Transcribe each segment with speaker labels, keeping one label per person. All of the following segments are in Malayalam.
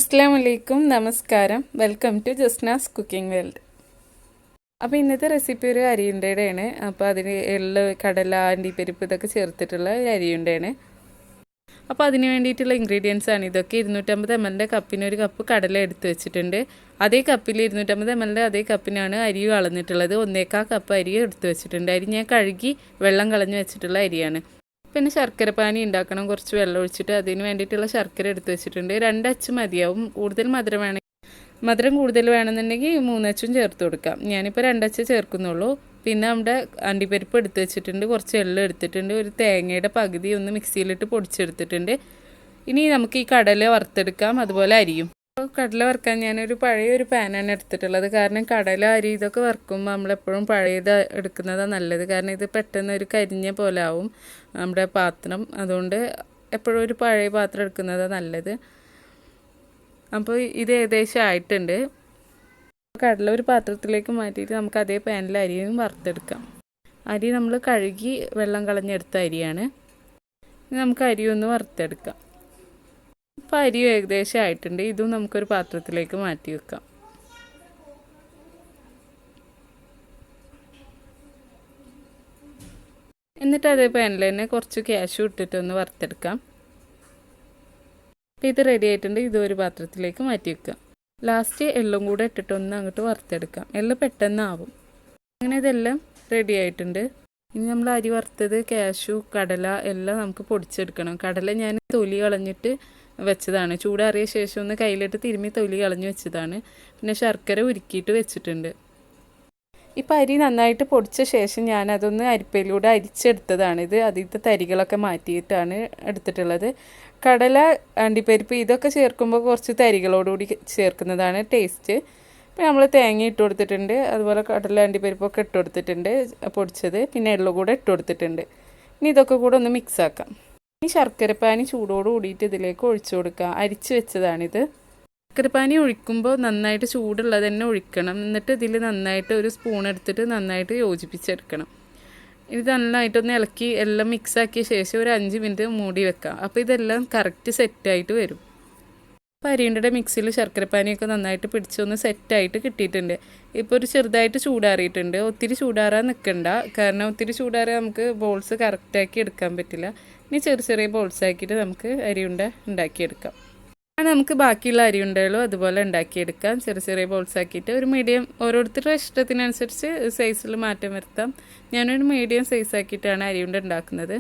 Speaker 1: അസ്സലാമലൈക്കും നമസ്കാരം welcome to Jasna's cooking world. അപ്പോൾ ഇന്നത്തെ റെസിപ്പി ഒരു അരിയുണ്ടയാണ്. അപ്പോൾ അതിന് എള്ള്, കടല, അണ്ടിപ്പരിപ്പ് ഇതൊക്കെ ചേർത്തിട്ടുള്ള ഒരു അരിയുണ്ടയാണ്. അപ്പോൾ അതിന് വേണ്ടിയിട്ടുള്ള ഇൻഗ്രീഡിയൻസ് ആണ് ഇതൊക്കെ. 250 ml കപ്പിന് ഒരു കപ്പ് കടല എടുത്ത് വെച്ചിട്ടുണ്ട്. അതേ കപ്പിൽ 250 ml അതേ കപ്പിനാണ് അരി കളഞ്ഞിട്ടുള്ളത്. 1/4 കപ്പ് അരി എടുത്ത് വെച്ചിട്ടുണ്ട്. അരി ഞാൻ കഴുകി വെള്ളം കളഞ്ഞ് വെച്ചിട്ടുള്ള അരിയാണ്. പിന്നെ ശർക്കര പാനി ഉണ്ടാക്കണം. കുറച്ച് വെള്ളം ഒഴിച്ചിട്ട് അതിന് വേണ്ടിയിട്ടുള്ള ശർക്കര എടുത്ത് വെച്ചിട്ടുണ്ട്. 2 അച്ച് മതിയാവും. കൂടുതൽ മധുരം കൂടുതൽ വേണമെന്നുണ്ടെങ്കിൽ 3 അച്ചും ചേർത്ത് കൊടുക്കാം. ഞാനിപ്പോൾ 2 അച്ച് ചേർക്കുന്നുള്ളൂ. പിന്നെ നമ്മുടെ അണ്ടിപ്പരിപ്പ് എടുത്ത് വെച്ചിട്ടുണ്ട്. കുറച്ച് എള്ള് എടുത്തിട്ടുണ്ട്. ഒരു തേങ്ങയുടെ പകുതി ഒന്ന് മിക്സിയിലിട്ട് പൊടിച്ചെടുത്തിട്ടുണ്ട്. ഇനി നമുക്ക് ഈ കടല വറുത്തെടുക്കാം, അതുപോലെ അരിയും. കടല വറുക്കാൻ ഞാനൊരു പഴയൊരു പാനാണ് എടുത്തിട്ടുള്ളത്. കാരണം കടല, അരി ഇതൊക്കെ വറുക്കുമ്പോൾ നമ്മളെപ്പോഴും പഴയത് എടുക്കുന്നതാണ് നല്ലത്. കാരണം ഇത് പെട്ടെന്ന് ഒരു കരിഞ്ഞ പോലെ ആവും നമ്മുടെ പാത്രം. അതുകൊണ്ട് എപ്പോഴും ഒരു പഴയ പാത്രം എടുക്കുന്നതാണ് നല്ലത്. അപ്പോൾ ഇത് ഏകദേശം ആയിട്ടുണ്ട്. കടല ഒരു പാത്രത്തിലേക്ക് മാറ്റിയിട്ട് നമുക്ക് അതേ പാനിൽ അരിയും വറുത്തെടുക്കാം. അരി നമ്മൾ കഴുകി വെള്ളം കളഞ്ഞെടുത്ത അരിയാണ്. നമുക്ക് അരി ഒന്ന് വറുത്തെടുക്കാം. അപ്പോൾ അരിയും ഏകദേശം ആയിട്ടുണ്ട്. ഇതും നമുക്കൊരു പാത്രത്തിലേക്ക് മാറ്റി വെക്കാം. എന്നിട്ട് അതേ പാനിൽ തന്നെ കുറച്ച് കാഷ്യൂ ഇട്ടിട്ടൊന്ന് വറുത്തെടുക്കാം. അപ്പോൾ ഇത് റെഡി ആയിട്ടുണ്ട്. ഇതും ഒരു പാത്രത്തിലേക്ക് മാറ്റി വെക്കാം. ലാസ്റ്റ് എള്ളും കൂടെ ഇട്ടിട്ടൊന്ന് അങ്ങോട്ട് വറുത്തെടുക്കാം. എള്ള് പെട്ടെന്നാവും. അങ്ങനെ ഇതെല്ലാം റെഡി ആയിട്ടുണ്ട്. ഇനി നമ്മൾ അരി വറുത്തത്, കാഷ്യൂ, കടല എല്ലാം നമുക്ക് പൊടിച്ചെടുക്കണം. കടല ഞാൻ തൊലി കളഞ്ഞിട്ട് വെച്ചതാണ്. ചൂടാറിയ ശേഷം ഒന്ന് കയ്യിലിട്ട് തിരുമ്മി തൊലി കളഞ്ഞ് വെച്ചതാണ്. പിന്നെ ശർക്കര ഉരുക്കിയിട്ട് വെച്ചിട്ടുണ്ട്. ഇപ്പം അരി നന്നായിട്ട് പൊടിച്ച ശേഷം ഞാനതൊന്ന് അരിപ്പയിലൂടെ അരിച്ചെടുത്തതാണിത്. അതിലത്തെ തരികളൊക്കെ മാറ്റിയിട്ടാണ് എടുത്തിട്ടുള്ളത്. കടല, അണ്ടിപ്പരിപ്പ് ഇതൊക്കെ ചേർക്കുമ്പോൾ കുറച്ച് തരികളോടുകൂടി ചേർക്കുന്നതാണ് ടേസ്റ്റ്. ഇപ്പം നമ്മൾ തേങ്ങ ഇട്ട് കൊടുത്തിട്ടുണ്ട്. അതുപോലെ കടല, അണ്ടിപ്പരിപ്പൊക്കെ ഇട്ട് കൊടുത്തിട്ടുണ്ട് പൊടിച്ചത്. പിന്നെ എള്ളു കൂടെ ഇട്ട് കൊടുത്തിട്ടുണ്ട്. ഇനി ഇതൊക്കെ കൂടെ ഒന്ന് മിക്സാക്കാം. ഈ ശർക്കരപ്പാനി ചൂടോട് കൂടിയിട്ട് ഇതിലേക്ക് ഒഴിച്ചു കൊടുക്കുക. അരിച്ച് വെച്ചതാണിത്. ശർക്കരപ്പാനി ഒഴിക്കുമ്പോൾ നന്നായിട്ട് ചൂടുള്ളത് തന്നെ ഒഴിക്കണം. എന്നിട്ട് ഇതിൽ നന്നായിട്ട് ഒരു സ്പൂൺ എടുത്തിട്ട് നന്നായിട്ട് യോജിപ്പിച്ചെടുക്കണം. ഇത് നന്നായിട്ടൊന്ന് ഇളക്കി എല്ലാം മിക്സാക്കിയ ശേഷം ഒരു 5 മിനിറ്റ് മൂടി വെക്കാം. അപ്പോൾ ഇതെല്ലാം കറക്റ്റ് സെറ്റായിട്ട് വരും. അപ്പോൾ അരിയുണ്ടയുടെ മിക്സിയിൽ ശർക്കരപ്പാനിയൊക്കെ നന്നായിട്ട് പിടിച്ചൊന്ന് സെറ്റായിട്ട് കിട്ടിയിട്ടുണ്ട്. ഇപ്പോൾ ഒരു ചെറുതായിട്ട് ചൂടാറിയിട്ടുണ്ട്. ഒത്തിരി ചൂടാറാൻ നിൽക്കണ്ട. കാരണം ഒത്തിരി ചൂടാറാൻ നമുക്ക് ബോൾസ് കറക്റ്റാക്കി എടുക്കാൻ പറ്റില്ല. ഇനി ചെറിയ ചെറിയ ബോൾസ് ആക്കിയിട്ട് നമുക്ക് അരിയുണ്ട ഉണ്ടാക്കിയെടുക്കാം. നമുക്ക് ബാക്കിയുള്ള അരിയുണ്ടകളും അതുപോലെ ഉണ്ടാക്കിയെടുക്കാം. ചെറിയ ചെറിയ ബോൾസ് ആക്കിയിട്ട് ഒരു മീഡിയം, ഓരോരുത്തരുടെ ഇഷ്ടത്തിനനുസരിച്ച് സൈസിൽ മാറ്റം വരുത്താം. ഞാനൊരു മീഡിയം സൈസ് ആക്കിയിട്ടാണ് അരിയുണ്ട ഉണ്ടാക്കുന്നത്.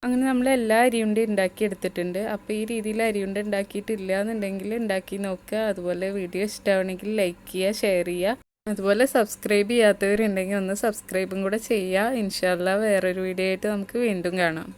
Speaker 1: അങ്ങനെ നമ്മൾ എല്ലാ അരിയുണ്ടയും ഉണ്ടാക്കിയെടുത്തിട്ടുണ്ട്. അപ്പോൾ ഈ രീതിയിൽ അരിയുണ്ട ഉണ്ടാക്കിയിട്ടില്ല എന്നുണ്ടെങ്കിൽ ഉണ്ടാക്കി നോക്കുക. അതുപോലെ വീഡിയോ ഇഷ്ടമാണെങ്കിൽ ലൈക്ക് ചെയ്യുക, ഷെയർ ചെയ്യുക. അതുപോലെ സബ്സ്ക്രൈബ് ചെയ്യാത്തവരുണ്ടെങ്കിൽ ഒന്ന് സബ്സ്ക്രൈബും കൂടെ ചെയ്യുക. ഇൻഷാ അല്ലാഹ് വേറൊരു വീഡിയോ ആയിട്ട് നമുക്ക് വീണ്ടും കാണാം.